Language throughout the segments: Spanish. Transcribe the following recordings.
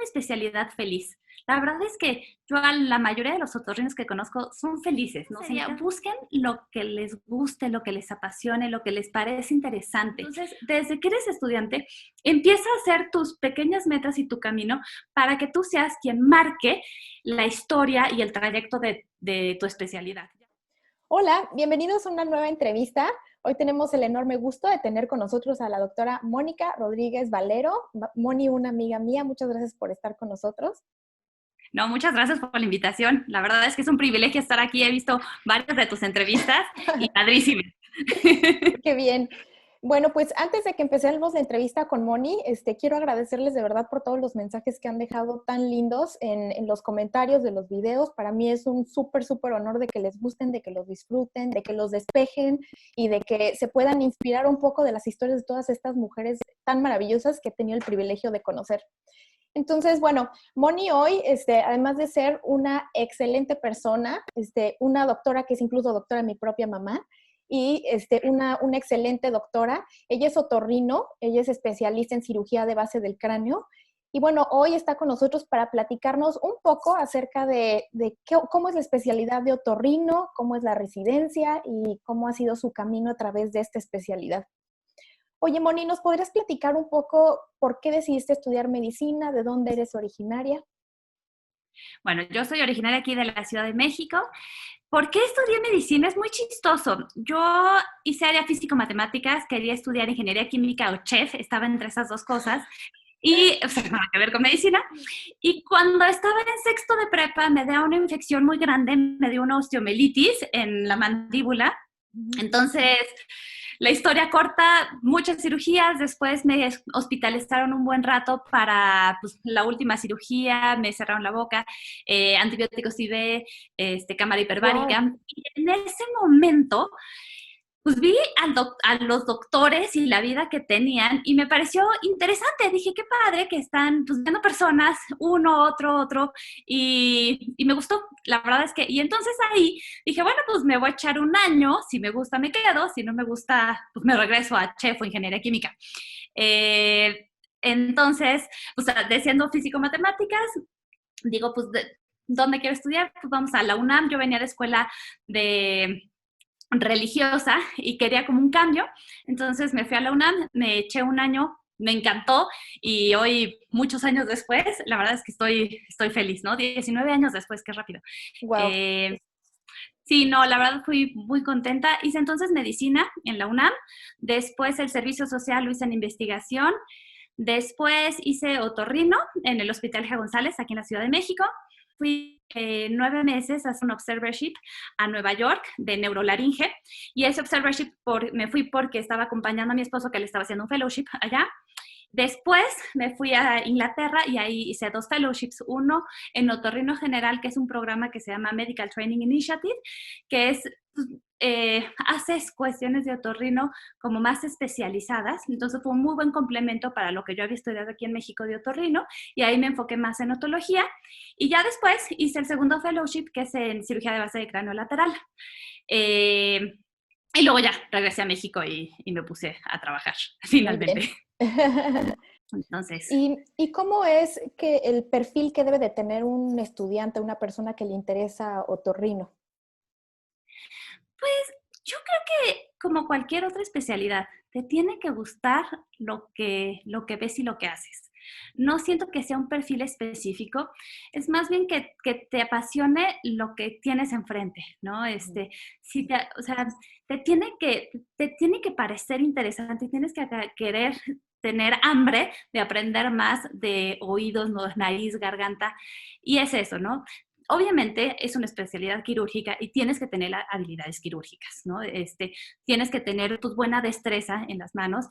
una especialidad feliz. La verdad es que yo a la mayoría de los otorrinos que conozco son felices, ¿no? Sería, busquen lo que les guste, lo que les apasione, lo que les parece interesante. Entonces, desde que eres estudiante, empieza a hacer tus pequeñas metas y tu camino para que tú seas quien marque la historia y el trayecto de tu especialidad. Hola, bienvenidos a una nueva entrevista. Hoy tenemos el enorme gusto de tener con nosotros a la doctora Mónica Rodríguez Valero. Moni, una amiga mía, muchas gracias por estar con nosotros. No, muchas gracias por la invitación. La verdad es que es un privilegio estar aquí. He visto varias de tus entrevistas y padrísimas. Qué bien. Bueno, pues antes de que empecemos la entrevista con Moni, quiero agradecerles de verdad por todos los mensajes que han dejado tan lindos en los comentarios de los videos. Para mí es un súper honor de que les gusten, de que los disfruten, de que los despejen y de que se puedan inspirar un poco de las historias de todas estas mujeres tan maravillosas que he tenido el privilegio de conocer. Entonces, bueno, Moni hoy, además de ser una excelente persona, una doctora que es incluso doctora de mi propia mamá, y una excelente doctora. Ella es otorrino, ella es especialista en cirugía de base del cráneo. Y bueno, hoy está con nosotros para platicarnos un poco acerca de cómo es la especialidad de otorrino, cómo es la residencia y cómo ha sido su camino a través de esta especialidad. Oye, Moni, ¿nos podrías platicar un poco por qué decidiste estudiar medicina? ¿De dónde eres originaria? Bueno, yo soy originaria aquí de la Ciudad de México. ¿Por qué estudié medicina? Es muy chistoso. Yo hice área físico-matemáticas, quería estudiar ingeniería química o chef, estaba entre esas dos cosas. Y, o sea, nada que ver con medicina. Y cuando estaba en sexto de prepa, me dio una infección muy grande, me dio una osteomelitis en la mandíbula. Entonces, la historia corta, muchas cirugías, después me hospitalizaron un buen rato para pues, la última cirugía, me cerraron la boca, antibióticos IV, cámara hiperbárica. Wow. Y en ese momento, pues vi a los doctores y la vida que tenían y me pareció interesante. Dije, qué padre que están pues, viendo personas, uno, otro, y me gustó. La verdad es que, y entonces ahí dije, bueno, pues me voy a echar un año, si me gusta me quedo, si no me gusta, pues me regreso a chef o ingeniería química. Entonces, pues siendo físico-matemáticas, digo, pues, ¿dónde quiero estudiar? Pues vamos a la UNAM. Yo venía de escuela de religiosa y quería como un cambio, entonces me fui a la UNAM, me eché un año, me encantó y hoy, muchos años después, la verdad es que estoy feliz, ¿no? 19 años después, qué rápido. Wow. Eh, sí, no, la verdad fui muy contenta. Hice entonces medicina en la UNAM, después el servicio social lo hice en investigación, después hice otorrino en el Hospital G. González, aquí en la Ciudad de México. Fui 9 meses a hacer un observership a Nueva York de neurolaringe y ese observership me fui porque estaba acompañando a mi esposo que le estaba haciendo un fellowship allá. Después me fui a Inglaterra y ahí hice 2 fellowships, uno en Otorrino General, que es un programa que se llama Medical Training Initiative, que es, haces cuestiones de otorrino como más especializadas, entonces fue un muy buen complemento para lo que yo había estudiado aquí en México de otorrino, y ahí me enfoqué más en otología, y ya después hice el segundo fellowship, que es en cirugía de base de cráneo lateral. Eh, y luego ya regresé a México y me puse a trabajar, Muy finalmente. bien. Entonces, ¿Y cómo es que el perfil que debe de tener un estudiante, una persona que le interesa otorrino? pues yo creo que como cualquier otra especialidad, te tiene que gustar lo que ves y lo que haces. No siento que sea un perfil específico, es más bien que te apasione lo que tienes enfrente, ¿no? Si te, o sea, te tiene que parecer interesante y tienes que querer tener hambre de aprender más de oídos, nariz, garganta, y es eso, ¿no? Obviamente es una especialidad quirúrgica y tienes que tener habilidades quirúrgicas, ¿no? Tienes que tener pues, buena destreza en las manos.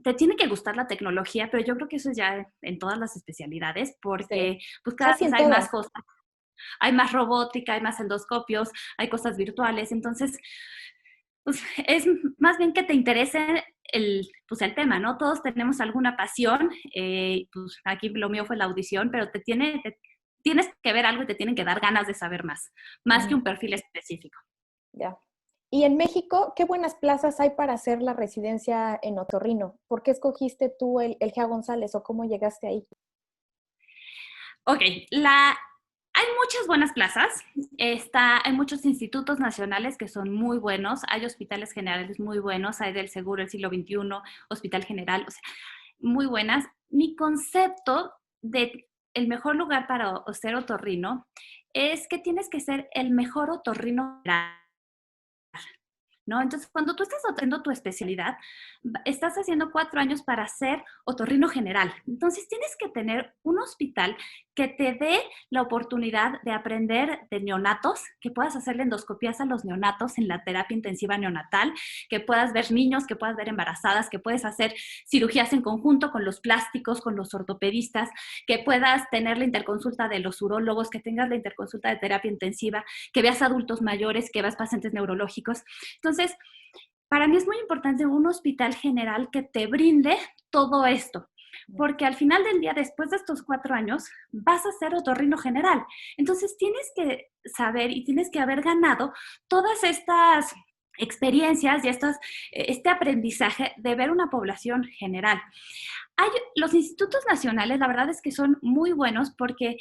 Te tiene que gustar la tecnología, pero yo creo que eso es ya en todas las especialidades, Sí, porque pues cada casi vez en hay más todas. cosas, hay más robótica, hay más endoscopios, hay cosas virtuales, entonces pues, es más bien que te interese el tema, ¿no? Todos tenemos alguna pasión, pues aquí lo mío fue la audición, pero tienes que ver algo y te tienen que dar ganas de saber más que Ujú, un perfil específico. ya. Y en México, ¿qué buenas plazas hay para hacer la residencia en otorrino? ¿Por qué escogiste tú el G.A. González o cómo llegaste ahí? Ok, hay muchas buenas plazas, hay muchos institutos nacionales que son muy buenos, hay hospitales generales muy buenos, hay del Seguro del Siglo XXI, Hospital General, o sea, muy buenas. Mi concepto de el mejor lugar para ser otorrino es que tienes que ser el mejor otorrino general, ¿no? Entonces, cuando tú estás haciendo tu especialidad, estás haciendo 4 años para ser otorrino general. Entonces, tienes que tener un hospital que te dé la oportunidad de aprender de neonatos, que puedas hacerle endoscopías a los neonatos en la terapia intensiva neonatal, que puedas ver niños, que puedas ver embarazadas, que puedes hacer cirugías en conjunto con los plásticos, con los ortopedistas, que puedas tener la interconsulta de los urólogos, que tengas la interconsulta de terapia intensiva, que veas adultos mayores, que veas pacientes neurológicos. Entonces, para mí es muy importante un hospital general que te brinde todo esto, porque al final del día, después de estos 4 años, vas a ser otorrino general. Entonces, tienes que saber y tienes que haber ganado todas estas experiencias y este aprendizaje de ver una población general. Los institutos nacionales, la verdad es que son muy buenos porque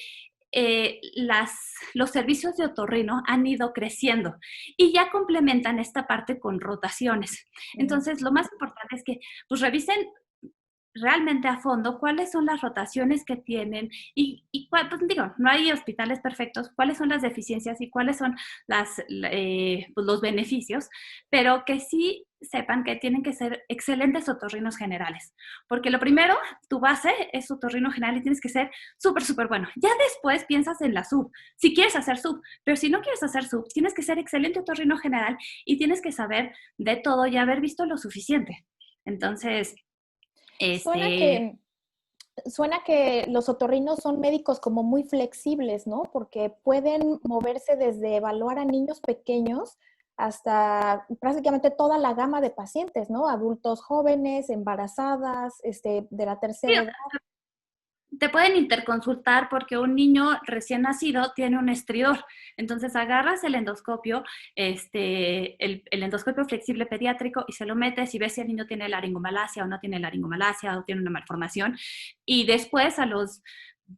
los servicios de otorrino han ido creciendo y ya complementan esta parte con rotaciones. Entonces, lo más importante es que pues, revisen realmente a fondo cuáles son las rotaciones que tienen pues digo, no hay hospitales perfectos, cuáles son las deficiencias y cuáles son pues, los beneficios, pero que sí sepan que tienen que ser excelentes otorrinos generales, porque lo primero, tu base es otorrino general y tienes que ser súper, súper bueno. Ya después piensas en la sub, si quieres hacer sub, pero si no quieres hacer sub, tienes que ser excelente otorrino general y tienes que saber de todo y haber visto lo suficiente. Entonces, Suena este, que, suena que los otorrinos son médicos como muy flexibles, ¿no? Porque pueden moverse desde evaluar a niños pequeños hasta prácticamente toda la gama de pacientes, ¿no? Adultos jóvenes, embarazadas, de la sí, tercera edad. te pueden interconsultar porque un niño recién nacido tiene un estridor. Entonces agarras el endoscopio, el endoscopio flexible pediátrico y se lo metes y ves si el niño tiene laringomalacia o no tiene laringomalacia o tiene una malformación. Y después a los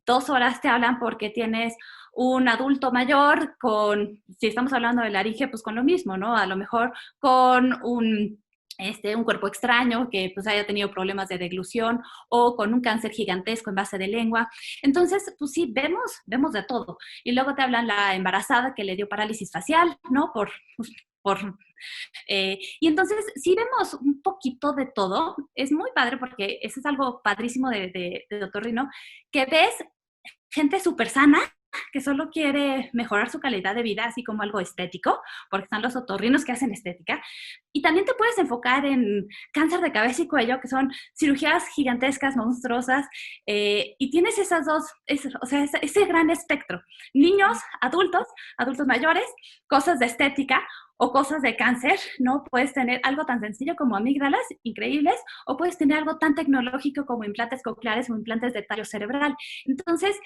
2 horas te hablan porque tienes un adulto mayor si estamos hablando de laringe, pues con lo mismo, ¿no? A lo mejor con un cuerpo extraño que pues haya tenido problemas de deglución o con un cáncer gigantesco en base de lengua. Entonces, pues sí, vemos de todo. Y luego te hablan la embarazada que le dio parálisis facial, ¿no? Y entonces, sí vemos un poquito de todo. Es muy padre porque eso es algo padrísimo de otorrino, que ves gente súper sana que solo quiere mejorar su calidad de vida, así como algo estético, porque están los otorrinos que hacen estética. Y también te puedes enfocar en cáncer de cabeza y cuello, que son cirugías gigantescas, monstruosas, y tienes esas dos, o sea, ese gran espectro. Niños, adultos mayores, cosas de estética, o cosas de cáncer, ¿no? Puedes tener algo tan sencillo como amígdalas increíbles, o puedes tener algo tan tecnológico como implantes cocleares o implantes de tallo cerebral. Entonces,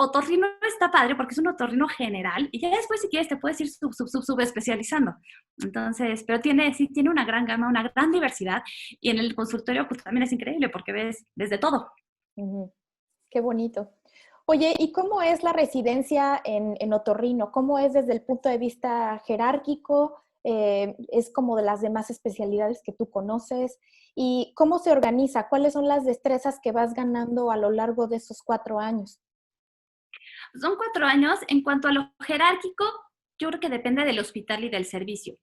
otorrino está padre porque es un otorrino general y ya después si quieres te puedes ir subespecializando. Entonces, pero sí tiene una gran gama, una gran diversidad y en el consultorio pues también es increíble porque ves desde todo. Ujú. Qué bonito. Oye, ¿y cómo es la residencia en otorrino? ¿Cómo es desde el punto de vista jerárquico? ¿Es como de las demás especialidades que tú conoces? ¿Y cómo se organiza? ¿Cuáles son las destrezas que vas ganando a lo largo de esos 4 años? Son 4 años. En cuanto a lo jerárquico, yo creo que depende del hospital y del servicio.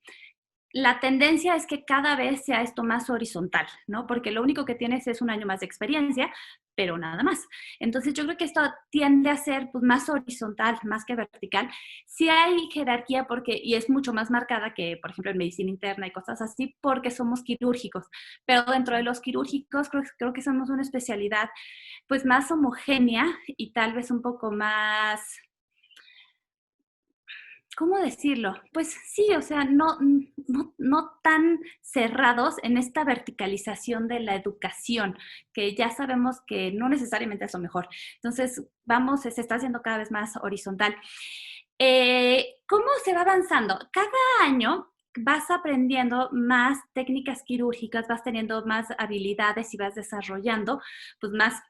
La tendencia es que cada vez sea esto más horizontal, ¿no? Porque lo único que tienes es un año más de experiencia, pero nada más. Entonces yo creo que esto tiende a ser pues, más horizontal, más que vertical. Sí hay jerarquía y es mucho más marcada que, por ejemplo, en medicina interna y cosas así, porque somos quirúrgicos. Pero dentro de los quirúrgicos creo que somos una especialidad pues más homogénea y tal vez un poco más, ¿cómo decirlo? Pues sí, o sea, no tan cerrados en esta verticalización de la educación, que ya sabemos que no necesariamente es lo mejor. Entonces, se está haciendo cada vez más horizontal. ¿Cómo se va avanzando? Cada año vas aprendiendo más técnicas quirúrgicas, vas teniendo más habilidades y vas desarrollando pues más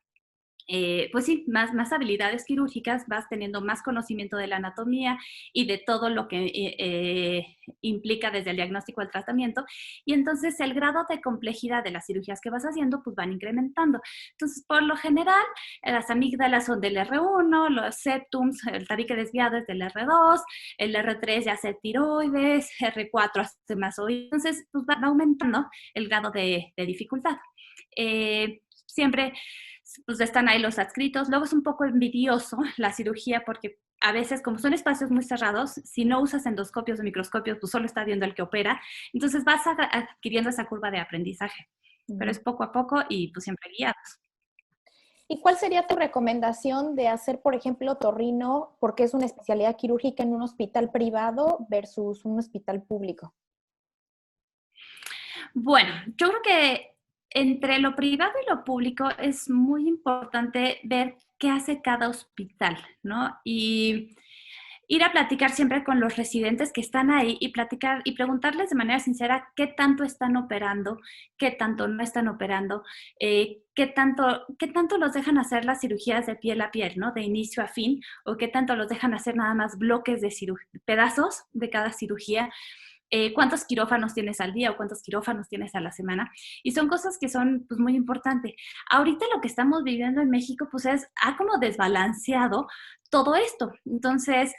pues sí, más habilidades quirúrgicas, vas teniendo más conocimiento de la anatomía y de todo lo que implica desde el diagnóstico al tratamiento. Y entonces el grado de complejidad de las cirugías que vas haciendo, pues van incrementando. Entonces, por lo general, las amígdalas son del R1, los septums, el tabique desviado es del R2, el R3 ya hace tiroides, R4 hace más oído. Entonces, pues va aumentando el grado de dificultad. Siempre pues están ahí los adscritos. Luego es un poco envidioso la cirugía porque a veces, como son espacios muy cerrados, si no usas endoscopios o microscopios, pues solo está viendo el que opera. Entonces vas adquiriendo esa curva de aprendizaje. Pero es poco a poco y pues siempre guiados. ¿Y cuál sería tu recomendación de hacer, por ejemplo, otorrino, porque es una especialidad quirúrgica en un hospital privado versus un hospital público? Bueno, yo creo que entre lo privado y lo público es muy importante ver qué hace cada hospital, ¿no? Y ir a platicar siempre con los residentes que están ahí y platicar y preguntarles de manera sincera qué tanto están operando, qué tanto no están operando, qué tanto los dejan hacer las cirugías de piel a piel, ¿no? De inicio a fin, o qué tanto los dejan hacer nada más bloques de pedazos de cada cirugía. Cuántos quirófanos tienes al día o cuántos quirófanos tienes a la semana. Y son cosas que son pues, muy importantes. Ahorita lo que estamos viviendo en México pues ha como desbalanceado todo esto. Entonces,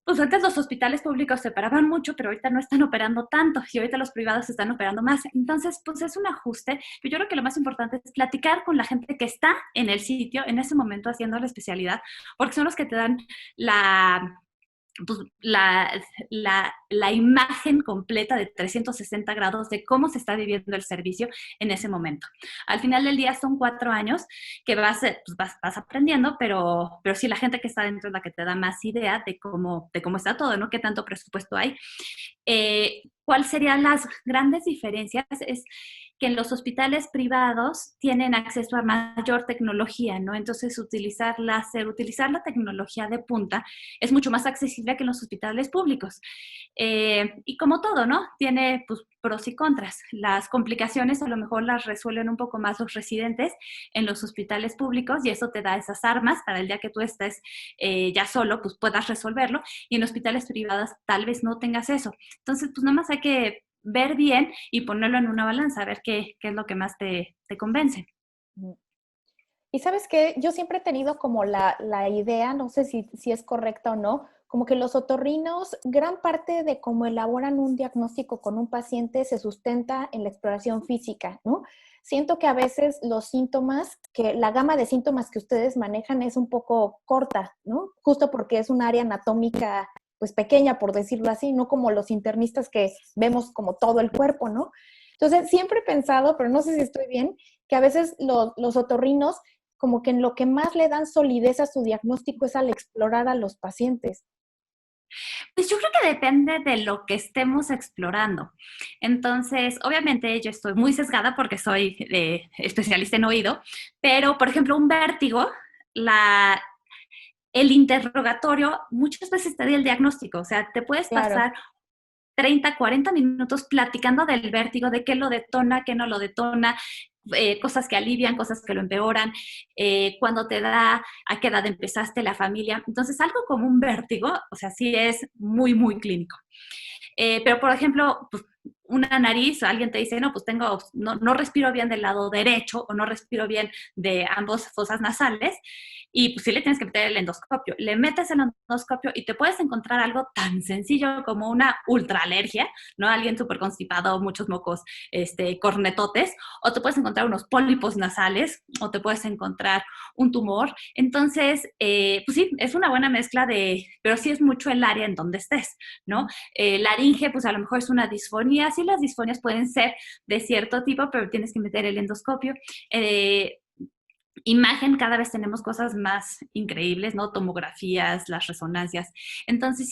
pues antes los hospitales públicos se operaban mucho, pero ahorita no están operando tanto y ahorita los privados están operando más. Entonces, pues es un ajuste. Pero yo creo que lo más importante es platicar con la gente que está en el sitio, en ese momento haciendo la especialidad, porque son los que te dan la pues, la imagen completa de 360 grados de cómo se está viviendo el servicio en ese momento. Al final del día son 4 años que pues vas aprendiendo, pero sí la gente que está dentro es la que te da más idea de cómo está todo, ¿no? ¿Qué tanto presupuesto hay? ¿Cuáles serían las grandes diferencias? Es que en los hospitales privados tienen acceso a mayor tecnología, ¿no? Entonces, utilizar láser, utilizar la tecnología de punta es mucho más accesible que en los hospitales públicos. Y como todo, ¿no? Tiene pues, pros y contras. Las complicaciones a lo mejor las resuelven un poco más los residentes en los hospitales públicos y eso te da esas armas para el día que tú estés ya solo, pues puedas resolverlo. Y en hospitales privados tal vez no tengas eso. Entonces, pues nada más hay que ver bien y ponerlo en una balanza, a ver qué es lo que más te convence. Y sabes qué, yo siempre he tenido como la idea, no sé si es correcta o no, como que los otorrinos, gran parte de cómo elaboran un diagnóstico con un paciente se sustenta en la exploración física, ¿no? Siento que a veces los síntomas, que la gama de síntomas que ustedes manejan es un poco corta, ¿no? Justo porque es un área anatómica, pues pequeña, por decirlo así, no como los internistas que vemos como todo el cuerpo, ¿no? Entonces, siempre he pensado, pero no sé si estoy bien, que a veces los otorrinos como que en lo que más le dan solidez a su diagnóstico es al explorar a los pacientes. Pues yo creo que depende de lo que estemos explorando. Entonces, obviamente yo estoy muy sesgada porque soy especialista en oído, pero por ejemplo un vértigo, el interrogatorio muchas veces te da el diagnóstico, o sea, te puedes Claro. pasar 30, 40 minutos platicando del vértigo, de qué lo detona, qué no lo detona, cosas que alivian, cosas que lo empeoran, cuando te da, a qué edad empezaste, la familia. Entonces, algo como un vértigo, o sea, sí es muy, muy clínico. Pero, por ejemplo, pues, una nariz, alguien te dice, no, pues no respiro bien del lado derecho o no respiro bien de ambos fosas nasales, y pues sí le tienes que meter el endoscopio. Le metes el endoscopio y te puedes encontrar algo tan sencillo como una ultraalergia, ¿no? Alguien súper constipado, muchos mocos, cornetotes, o te puedes encontrar unos pólipos nasales, o te puedes encontrar un tumor. Entonces, pues sí, es una buena mezcla pero sí es mucho el área en donde estés, ¿no? Laringe, pues a lo mejor es una disfonía. Sí, las disfonias pueden ser de cierto tipo, pero tienes que meter el endoscopio. Imagen, cada vez tenemos cosas más increíbles, ¿no? Tomografías, las resonancias. Entonces,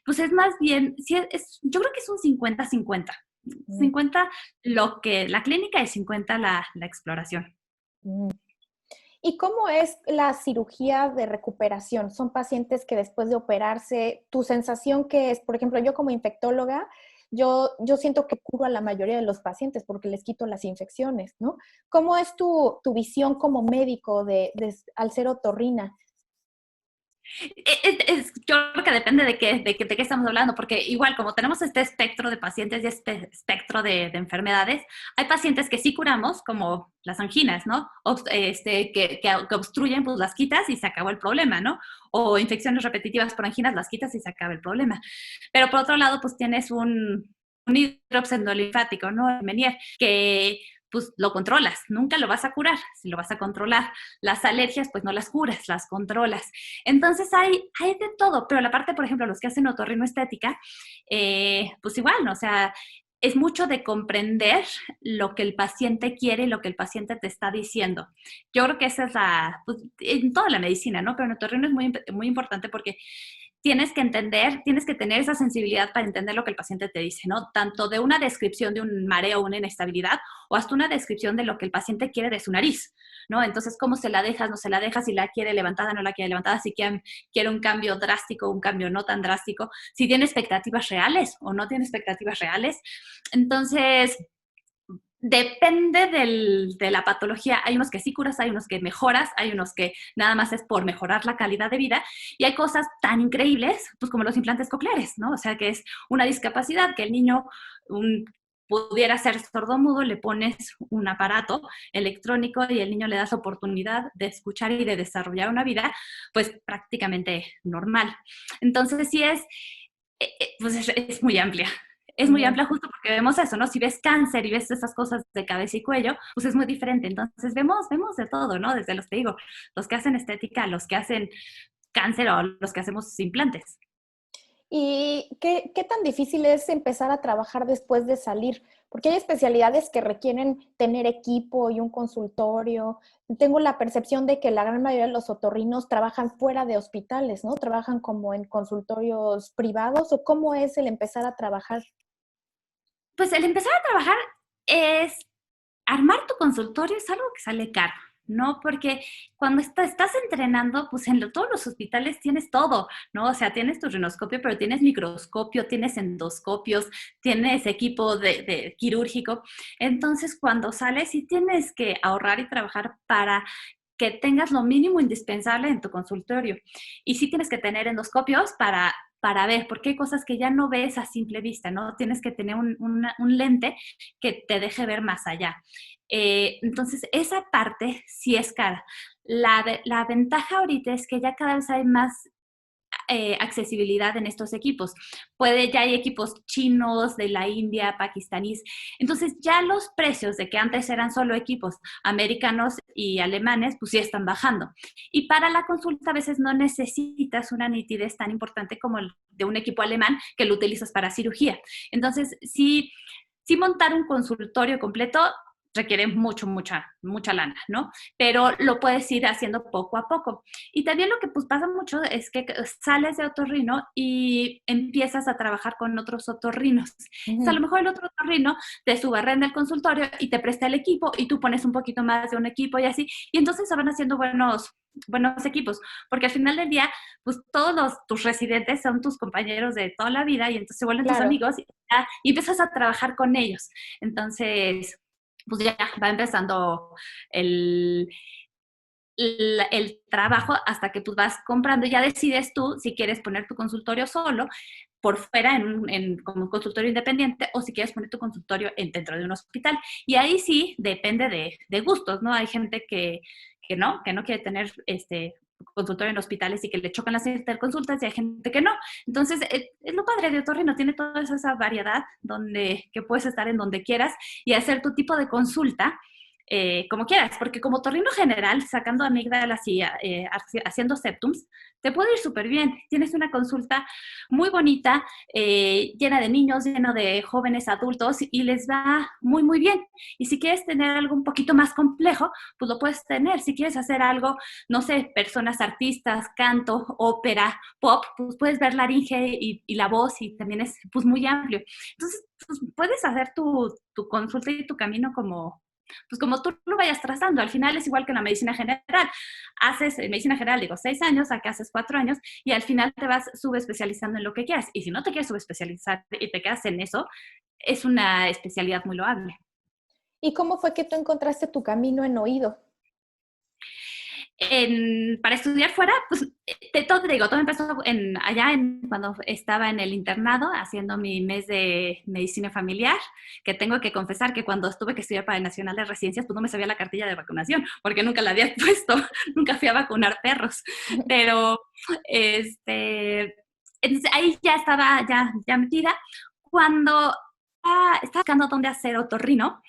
pues es más bien, yo creo que es un 50-50. Mm, 50 la clínica y 50 la exploración. mm. ¿Y cómo es la cirugía de recuperación? ¿Son pacientes que después de operarse, tu sensación que es, por ejemplo, yo como infectóloga, yo siento que curo a la mayoría de los pacientes porque les quito las infecciones, ¿no? ¿Cómo es tu visión como médico al ser otorrina? Yo creo que depende de qué estamos hablando, porque igual como tenemos este espectro de pacientes y este espectro de enfermedades, hay pacientes que sí curamos, como las anginas, ¿no? Que obstruyen, pues las quitas y se acabó el problema, ¿no? O infecciones repetitivas por anginas, las quitas y se acaba el problema. Pero por otro lado, pues tienes un hidrops endolinfático, ¿no? El Menier, que pues lo controlas, nunca lo vas a curar, si lo vas a controlar. Las alergias, pues no las curas, las controlas. Entonces hay de todo, pero la parte, por ejemplo, los que hacen otorrinoestética, pues igual, ¿no? O sea, es mucho de comprender lo que el paciente quiere y lo que el paciente te está diciendo. Yo creo que esa es pues, en toda la medicina, ¿no? Pero en otorrino es muy importante porque tienes que entender, tienes que tener esa sensibilidad para entender lo que el paciente te dice, ¿no? Tanto de una descripción de un mareo o una inestabilidad, o hasta una descripción de lo que el paciente quiere de su nariz, ¿no? Entonces, ¿cómo se la dejas, no se la dejas, si la quiere levantada, no la quiere levantada, si quiere un cambio drástico, un cambio no tan drástico, si tiene expectativas reales o no tiene expectativas reales? Entonces, depende de la patología. Hay unos que sí curas, hay unos que mejoras, hay unos que nada más es por mejorar la calidad de vida, y hay cosas tan increíbles, pues como los implantes cocleares, ¿no? O sea, que es una discapacidad que el niño pudiera ser sordomudo, le pones un aparato electrónico y el niño le das oportunidad de escuchar y de desarrollar una vida, pues prácticamente normal. Entonces, sí pues es muy amplia. Es muy Bien. amplia justo porque vemos eso, ¿no? Si ves cáncer y ves esas cosas de cabeza y cuello, pues es muy diferente. Entonces vemos de todo, ¿no? Desde los, te digo, los que hacen estética, los que hacen cáncer o los que hacemos implantes. ¿Y qué tan difícil es empezar a trabajar después de salir? Porque hay especialidades que requieren tener equipo y un consultorio. Tengo la percepción de que la gran mayoría de los otorrinos trabajan fuera de hospitales, ¿no? Trabajan como en consultorios privados, ¿o cómo es el empezar a trabajar? Pues el empezar a trabajar es armar tu consultorio, es algo que sale caro, ¿no? Porque cuando estás entrenando, pues en todos los hospitales tienes todo, ¿no? O sea, tienes tu rinoscopio, pero tienes microscopio, tienes endoscopios, tienes equipo de quirúrgico. Entonces, cuando sales, sí tienes que ahorrar y trabajar para que tengas lo mínimo indispensable en tu consultorio. Y sí tienes que tener endoscopios para ver, porque hay cosas que ya no ves a simple vista, ¿no? Tienes que tener un lente que te deje ver más allá. Entonces, esa parte sí es cara. La ventaja ahorita es que ya cada vez hay más accesibilidad en estos equipos. Ya hay equipos chinos, de la India, pakistaníes. Entonces ya los precios de que antes eran solo equipos americanos y alemanes, pues sí están bajando. Y para la consulta a veces no necesitas una nitidez tan importante como el de un equipo alemán que lo utilizas para cirugía. Entonces, sí montar un consultorio completo requiere mucha lana, ¿no? Pero lo puedes ir haciendo poco a poco. Y también lo que pues pasa mucho es que sales de otorrino y empiezas a trabajar con otros otorrinos. O sea, a lo Ujú. mejor el otro otorrino te subarrenda el consultorio y te presta el equipo y tú pones un poquito más de un equipo y así. Y entonces se van haciendo buenos equipos, porque al final del día, pues todos tus residentes son tus compañeros de toda la vida y entonces se vuelven tus Claro. amigos y empiezas a trabajar con ellos. Entonces, pues ya va empezando el, el trabajo hasta que pues vas comprando. Ya decides tú si quieres poner tu consultorio solo por fuera como un consultorio independiente o si quieres poner tu consultorio dentro de un hospital. Y ahí sí depende de gustos, ¿no? Hay gente que no quiere tener consultorio en hospitales y que le chocan las interconsultas y hay gente que no. Entonces, es lo padre de Otorrino, tiene toda esa variedad que puedes estar en donde quieras y hacer tu tipo de consulta como quieras, porque como torrino general, sacando amígdalas y haciendo septums, te puede ir súper bien. Tienes una consulta muy bonita, llena de niños, llena de jóvenes adultos y les va muy bien. Y si quieres tener algo un poquito más complejo, pues lo puedes tener. Si quieres hacer algo, no sé, personas artistas, canto, ópera, pop, pues puedes ver laringe y la voz y también es pues muy amplio. Entonces, pues, puedes hacer tu consulta y tu camino pues como tú lo vayas trazando. Al final es igual que en la medicina general. Haces medicina general, digo, 6 años, acá haces 4 años, y al final te vas subespecializando en lo que quieras. Y si no te quieres subespecializar y te quedas en eso, es una especialidad muy loable. ¿Y cómo fue que tú encontraste tu camino en oído? Para estudiar fuera, pues todo, digo, todo empezó cuando estaba en el internado haciendo mi mes de medicina familiar, que tengo que confesar que cuando tuve que estudiar para el Nacional de Residencias, pues no me sabía la cartilla de vacunación, porque nunca la había puesto, nunca fui a vacunar perros, pero entonces ahí ya estaba ya metida. Cuando estaba buscando dónde hacer otorrino,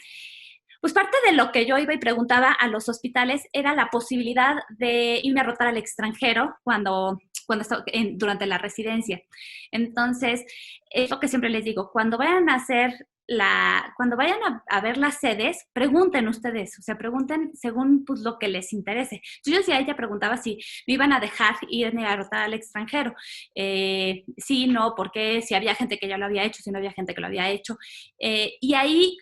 pues parte de lo que yo iba y preguntaba a los hospitales era la posibilidad de irme a rotar al extranjero cuando estaba durante la residencia. Entonces, es lo que siempre les digo, cuando vayan a hacer cuando vayan a ver las sedes, pregunten ustedes, o sea, pregunten según pues, lo que les interese. Yo decía, ella preguntaba si me iban a dejar irme a rotar al extranjero. Sí, no, porque si había gente que ya lo había hecho, si no había gente que lo había hecho. Y ahí,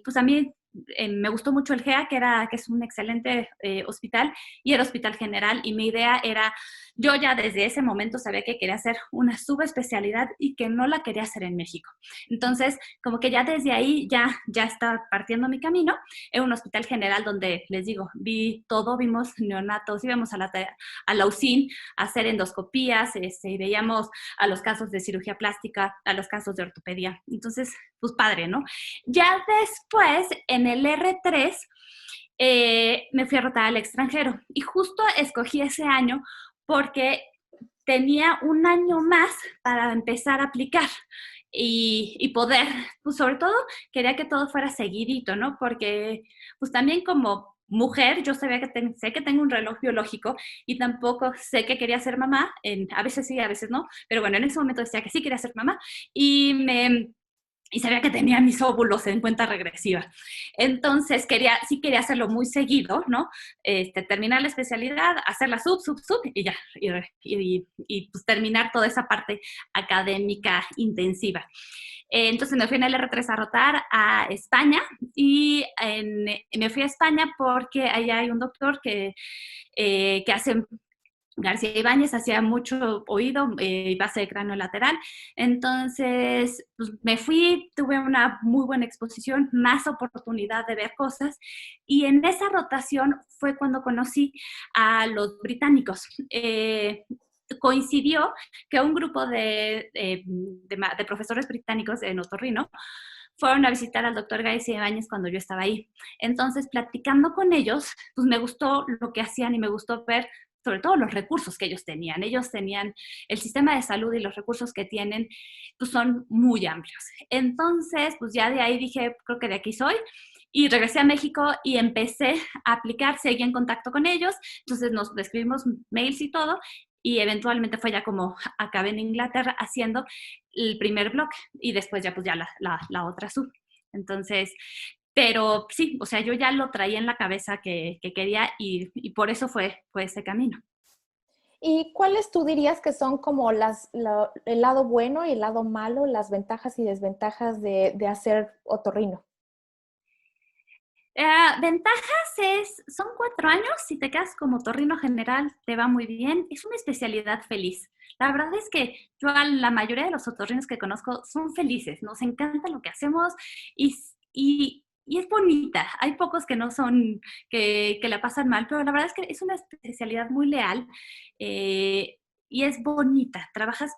pues a mí me gustó mucho el GEA, que es un excelente hospital, y el Hospital General, y mi idea era, yo ya desde ese momento sabía que quería hacer una subespecialidad y que no la quería hacer en México. Entonces, como que ya desde ahí ya está partiendo mi camino. En un Hospital General donde, les digo, vi todo, vimos neonatos, íbamos a la UCIN a hacer endoscopías, y veíamos a los casos de cirugía plástica, a los casos de ortopedia. Entonces, pues padre, ¿no? Ya después, en el R3, me fui a rotar al extranjero y justo escogí ese año porque tenía un año más para empezar a aplicar y poder, pues sobre todo quería que todo fuera seguidito, ¿no? Porque pues también como mujer, yo sabía que sé que tengo un reloj biológico y tampoco sé que quería ser mamá, a veces sí, a veces no, pero bueno, en ese momento decía que sí quería ser mamá y sabía que tenía mis óvulos en cuenta regresiva. Entonces, sí quería hacerlo muy seguido, ¿no? Terminar la especialidad, hacer la sub, y ya, y pues terminar toda esa parte académica intensiva. Entonces me fui en el R3 a rotar a España y me fui a España porque allá hay un doctor que hace García Ibáñez hacía mucho oído y base de cráneo lateral. Entonces, pues, me fui, tuve una muy buena exposición, más oportunidad de ver cosas. Y en esa rotación fue cuando conocí a los británicos. Coincidió que un grupo de profesores británicos en Otorrino fueron a visitar al doctor García Ibáñez cuando yo estaba ahí. Entonces, platicando con ellos, pues me gustó lo que hacían y me gustó ver sobre todo los recursos que ellos tenían. Ellos tenían el sistema de salud y los recursos que tienen, pues son muy amplios. Entonces, pues ya de ahí dije, creo que de aquí soy. Y regresé a México y empecé a aplicar, seguí en contacto con ellos, entonces nos escribimos mails y todo, y eventualmente fue ya como acabé en Inglaterra haciendo el primer bloque y después ya pues ya la otra sub. Entonces, pero sí, o sea, yo ya lo traía en la cabeza que quería y por eso fue ese camino. ¿Y cuáles tú dirías que son como el lado bueno y el lado malo, las ventajas y desventajas de hacer otorrino? Ventajas son 4 años, si te quedas como torrino general te va muy bien, es una especialidad feliz. La verdad es que yo a la mayoría de los otorrinos que conozco son felices, nos encanta lo que hacemos y es bonita. Hay pocos que no son, que la pasan mal, pero la verdad es que es una especialidad muy leal y es bonita. Trabajas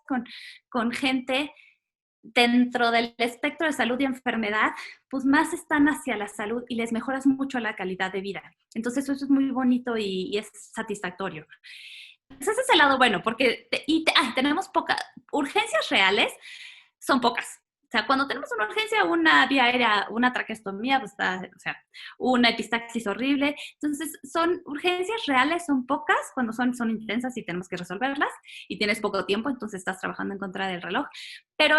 con gente dentro del espectro de salud y enfermedad, pues más están hacia la salud y les mejoras mucho la calidad de vida. Entonces eso es muy bonito y es satisfactorio. Entonces ese es el lado bueno, porque tenemos pocas urgencias reales, son pocas. O sea, cuando tenemos una urgencia, una vía aérea, una traqueostomía, pues o sea, una epistaxis horrible. Entonces, son urgencias reales, son pocas, cuando son intensas y tenemos que resolverlas, y tienes poco tiempo, entonces estás trabajando en contra del reloj. Pero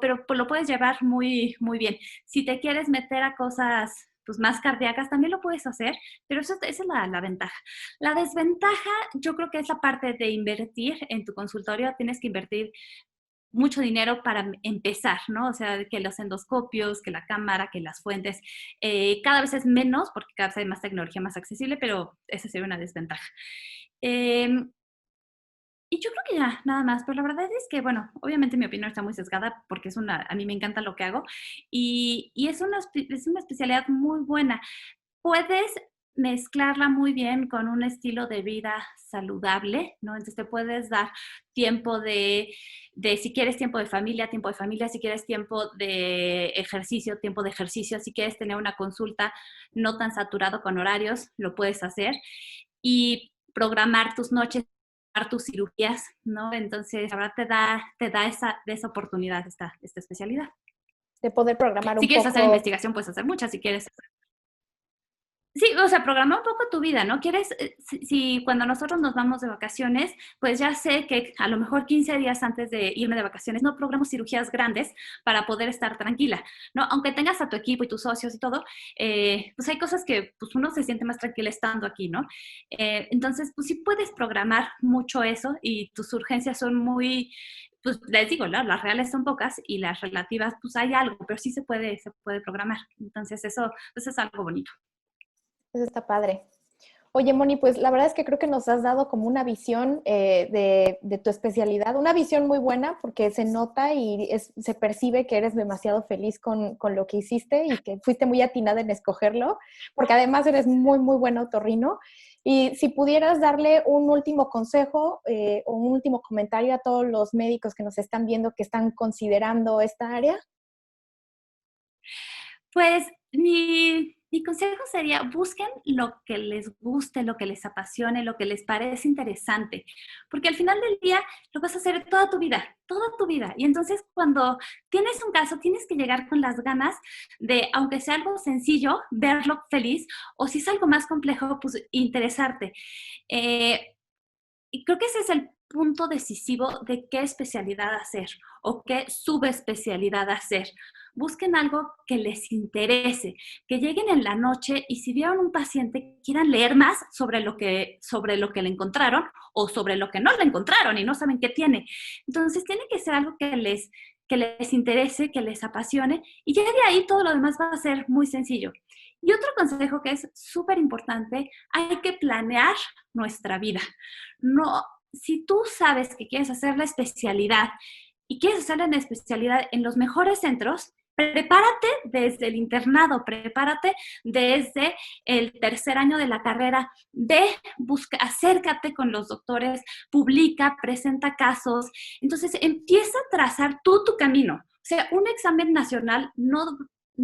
pero lo puedes llevar muy, muy bien. Si te quieres meter a cosas pues, más cardíacas, también lo puedes hacer, pero esa es la ventaja. La desventaja, yo creo que es la parte de invertir en tu consultorio, tienes que invertir mucho dinero para empezar, ¿no? O sea, que los endoscopios, que la cámara, que las fuentes, cada vez es menos porque cada vez hay más tecnología más accesible, pero esa sería una desventaja. Em, y yo creo que ya, nada más, pero la verdad es que, bueno, obviamente mi opinión está muy sesgada porque a mí me encanta lo que hago y es una especialidad muy buena. Puedes mezclarla muy bien con un estilo de vida saludable, ¿no? Entonces te puedes dar tiempo si quieres tiempo de familia, si quieres tiempo de ejercicio, si quieres tener una consulta no tan saturado con horarios, lo puedes hacer y programar tus noches, tus cirugías, ¿no? Entonces, la verdad te da esa oportunidad esta especialidad. de poder programar Si un quieres hacer poco. investigación, puedes hacer muchas. Si quieres Sí, o sea, programa un poco tu vida, ¿no? Quieres, si cuando nosotros nos vamos de vacaciones, pues ya sé que a lo mejor 15 días antes de irme de vacaciones no programo cirugías grandes para poder estar tranquila, ¿no? Aunque tengas a tu equipo y tus socios y todo, pues hay cosas que pues uno se siente más tranquila estando aquí, ¿no? Entonces, pues sí puedes programar mucho eso y tus urgencias son muy, pues les digo, ¿no? Las reales son pocas y las relativas, pues hay algo, pero sí se puede programar. Entonces, eso es algo bonito. Eso está padre. Oye, Moni, pues la verdad es que creo que nos has dado como una visión de tu especialidad, una visión muy buena porque se nota y se percibe que eres demasiado feliz con lo que hiciste y que fuiste muy atinada en escogerlo, porque además eres muy, muy buen otorrino. Y si pudieras darle un último consejo o un último comentario a todos los médicos que nos están viendo que están considerando esta área. Pues mi consejo sería, busquen lo que les guste, lo que les apasione, lo que les parece interesante, porque al final del día lo vas a hacer toda tu vida, toda tu vida. Y entonces cuando tienes un caso, tienes que llegar con las ganas de, aunque sea algo sencillo, verlo feliz, o si es algo más complejo, pues interesarte. Eh, y creo que ese es el punto decisivo de qué especialidad hacer o qué subespecialidad hacer. Busquen algo que les interese, que lleguen en la noche y si vieron un paciente quieran leer más sobre lo que le encontraron o sobre lo que no le encontraron y no saben qué tiene. Entonces tiene que ser algo que les interese, que les apasione y ya de ahí todo lo demás va a ser muy sencillo. Y otro consejo que es súper importante, hay que planear nuestra vida. No, si tú sabes que quieres hacer la especialidad y quieres hacer la especialidad en los mejores centros, prepárate desde el internado, prepárate desde el tercer año de la carrera, acércate con los doctores, publica, presenta casos. Entonces, empieza a trazar tú tu camino. O sea, un examen nacional no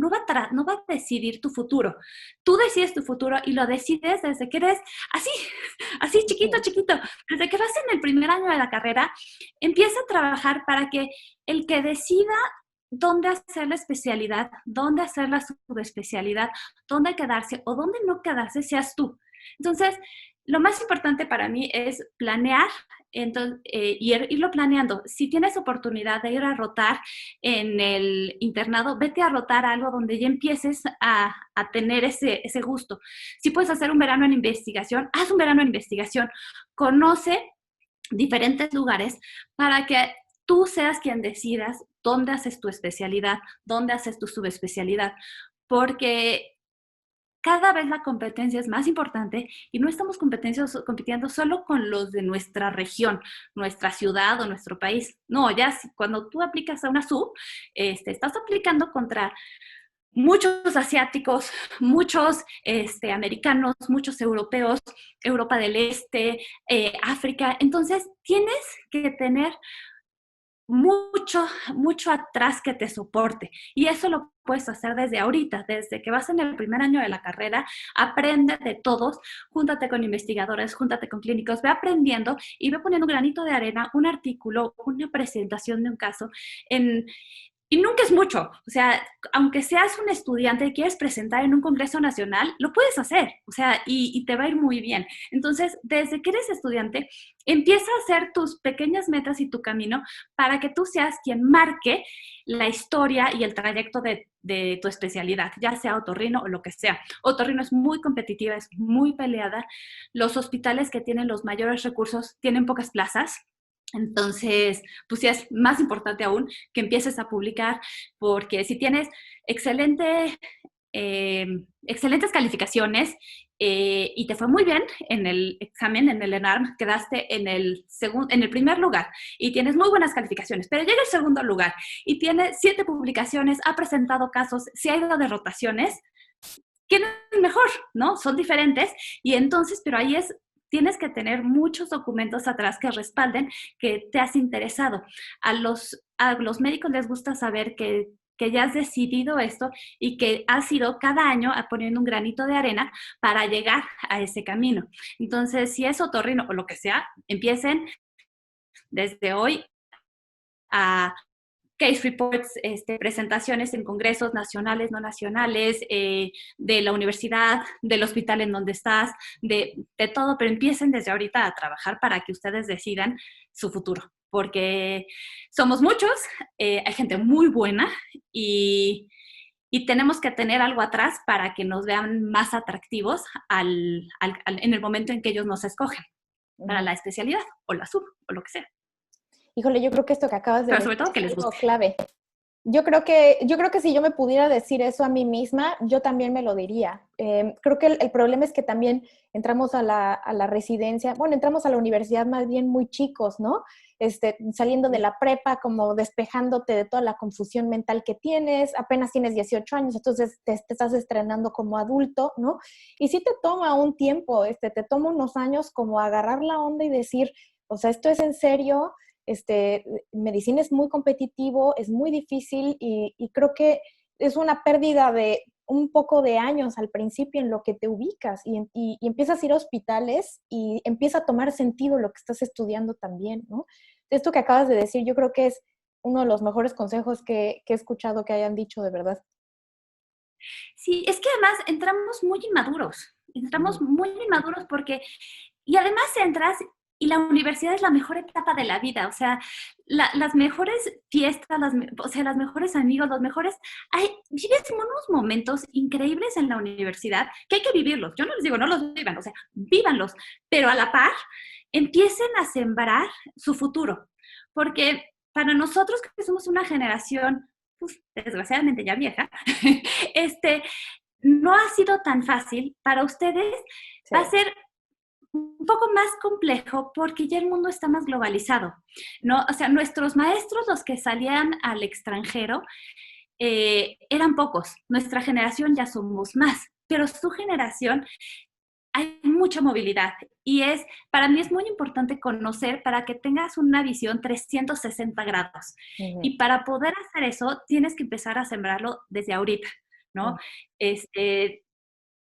va a decidir tu futuro. Tú decides tu futuro y lo decides desde que eres así, así chiquito, chiquito. Desde que vas en el primer año de la carrera, empieza a trabajar para que el que decida dónde hacer la especialidad, dónde hacer la subespecialidad, dónde quedarse o dónde no quedarse, seas tú. Entonces, lo más importante para mí es planear entonces, irlo planeando. Si tienes oportunidad de ir a rotar en el internado, vete a rotar algo donde ya empieces a tener ese gusto. Si puedes hacer un verano en investigación, haz un verano en investigación. Conoce diferentes lugares para que tú seas quien decidas dónde haces tu especialidad, dónde haces tu subespecialidad, porque cada vez la competencia es más importante y no estamos compitiendo solo con los de nuestra región, nuestra ciudad o nuestro país. No, ya cuando tú aplicas a una sub, estás aplicando contra muchos asiáticos, muchos americanos, muchos europeos, Europa del Este, África. Entonces, tienes que tener mucho, mucho atrás que te soporte. Y eso lo puedes hacer desde ahorita, desde que vas en el primer año de la carrera, aprende de todos, júntate con investigadores, júntate con clínicos, ve aprendiendo y ve poniendo un granito de arena, un artículo, una presentación de un caso y nunca es mucho. O sea, aunque seas un estudiante y quieres presentar en un congreso nacional, lo puedes hacer. O sea, y te va a ir muy bien. Entonces, desde que eres estudiante, empieza a hacer tus pequeñas metas y tu camino para que tú seas quien marque la historia y el trayecto de tu especialidad, ya sea otorrino o lo que sea. Otorrino es muy competitiva, es muy peleada. Los hospitales que tienen los mayores recursos tienen pocas plazas. Entonces, pues sí es más importante aún que empieces a publicar, porque si tienes excelente, excelentes calificaciones y te fue muy bien en el examen, en el ENARM, quedaste en el primer lugar y tienes muy buenas calificaciones, pero llega el segundo lugar y tiene 7 publicaciones, ha presentado casos, se ha ido de rotaciones, ¿quién es mejor? ¿No? Son diferentes y entonces, pero ahí es tienes que tener muchos documentos atrás que respalden que te has interesado. A los médicos les gusta saber que ya has decidido esto y que has ido cada año poniendo un granito de arena para llegar a ese camino. Entonces, si es otorrino o lo que sea, empiecen desde hoy a case reports, presentaciones en congresos nacionales, no nacionales, de la universidad, del hospital en donde estás, de todo, pero empiecen desde ahorita a trabajar para que ustedes decidan su futuro, porque somos muchos, hay gente muy buena y tenemos que tener algo atrás para que nos vean más atractivos en el momento en que ellos nos escogen para la especialidad o la sub o lo que sea. Híjole, yo creo que esto que acabas de Pero decir sobre todo que es les algo guste. clave. Yo creo que si yo me pudiera decir eso a mí misma, yo también me lo diría. Creo que el problema es que también entramos a la residencia, bueno, entramos a la universidad más bien muy chicos, ¿no? Saliendo de la prepa, como despejándote de toda la confusión mental que tienes, apenas tienes 18 años, entonces te estás estrenando como adulto, ¿no? Y sí te toma un tiempo, te toma unos años como agarrar la onda y decir, o sea, esto es en serio, medicina es muy competitivo, es muy difícil y creo que es una pérdida de un poco de años al principio en lo que te ubicas y empiezas a ir a hospitales y empieza a tomar sentido lo que estás estudiando también, ¿no? Esto que acabas de decir, yo creo que es uno de los mejores consejos que he escuchado que hayan dicho de verdad. Sí, es que además entramos muy inmaduros porque, y además entras y la universidad es la mejor etapa de la vida, o sea, las mejores fiestas, o sea, los mejores amigos, vives unos momentos increíbles en la universidad que hay que vivirlos. Yo no les digo, no los vivan, o sea, vívanlos, pero a la par empiecen a sembrar su futuro, porque para nosotros que somos una generación pues, desgraciadamente ya vieja, este, no ha sido tan fácil. Para ustedes Sí. va a ser un poco más complejo porque ya el mundo está más globalizado, ¿no? O sea, nuestros maestros, los que salían al extranjero, eran pocos. Nuestra generación ya somos más, pero su generación hay mucha movilidad y para mí es muy importante conocer para que tengas una visión 360 grados. Ujú, Y para poder hacer eso, tienes que empezar a sembrarlo desde ahorita, ¿no? ujú.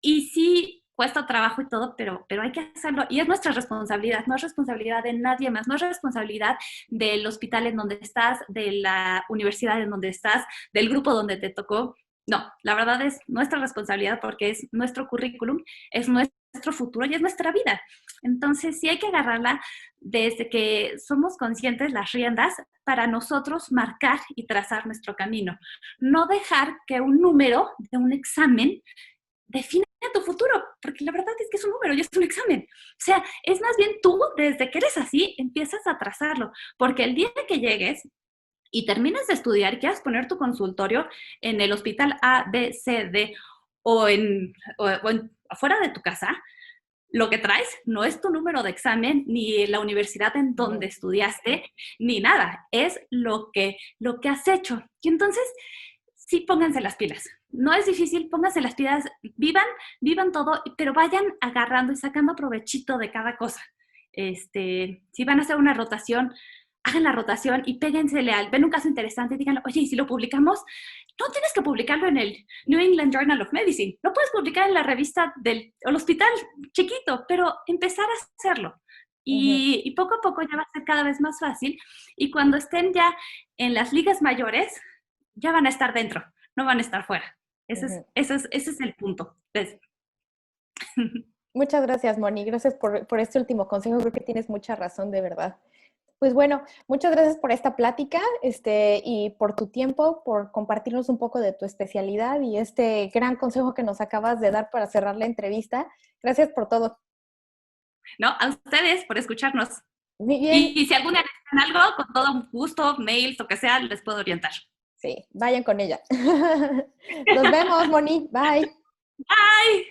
Y sí, cuesta trabajo y todo, pero hay que hacerlo. Y es nuestra responsabilidad, no es responsabilidad de nadie más, no es responsabilidad del hospital en donde estás, de la universidad en donde estás, del grupo donde te tocó. No, la verdad es nuestra responsabilidad porque es nuestro currículum, es nuestro futuro y es nuestra vida. Entonces, sí hay que agarrarla desde que somos conscientes las riendas para nosotros marcar y trazar nuestro camino. No dejar que un número de un examen define tu futuro, porque la verdad es que es un número y es un examen. O sea, es más bien tú, desde que eres así, empiezas a trazarlo, porque el día que llegues y termines de estudiar, quieras poner tu consultorio en el hospital A, B, C, D o afuera de tu casa, lo que traes no es tu número de examen, ni la universidad en donde Ujú. estudiaste, ni nada. Es lo que has hecho. Y entonces, sí, pónganse las pilas. No es difícil, pónganse las pilas, vivan todo, pero vayan agarrando y sacando provechito de cada cosa. Si van a hacer una rotación, hagan la rotación y péguensele ven un caso interesante y díganlo, oye, ¿y si lo publicamos? No tienes que publicarlo en el New England Journal of Medicine, lo puedes publicar en la revista del hospital chiquito, pero empezar a hacerlo. Ujú, Y poco a poco ya va a ser cada vez más fácil. Y cuando estén ya en las ligas mayores, ya van a estar dentro, no van a estar fuera. ujú. Ese es el punto. Muchas gracias, Moni. Gracias por este último consejo. Creo que tienes mucha razón, de verdad. Pues bueno, muchas gracias por esta plática, y por tu tiempo, por compartirnos un poco de tu especialidad y este gran consejo que nos acabas de dar para cerrar la entrevista. Gracias por todo. No, a ustedes por escucharnos. Muy bien. Y si alguna necesitan algo, con todo gusto, mails, lo que sea, les puedo orientar. Sí, vayan con ella. Nos vemos, Moni. Bye. Bye.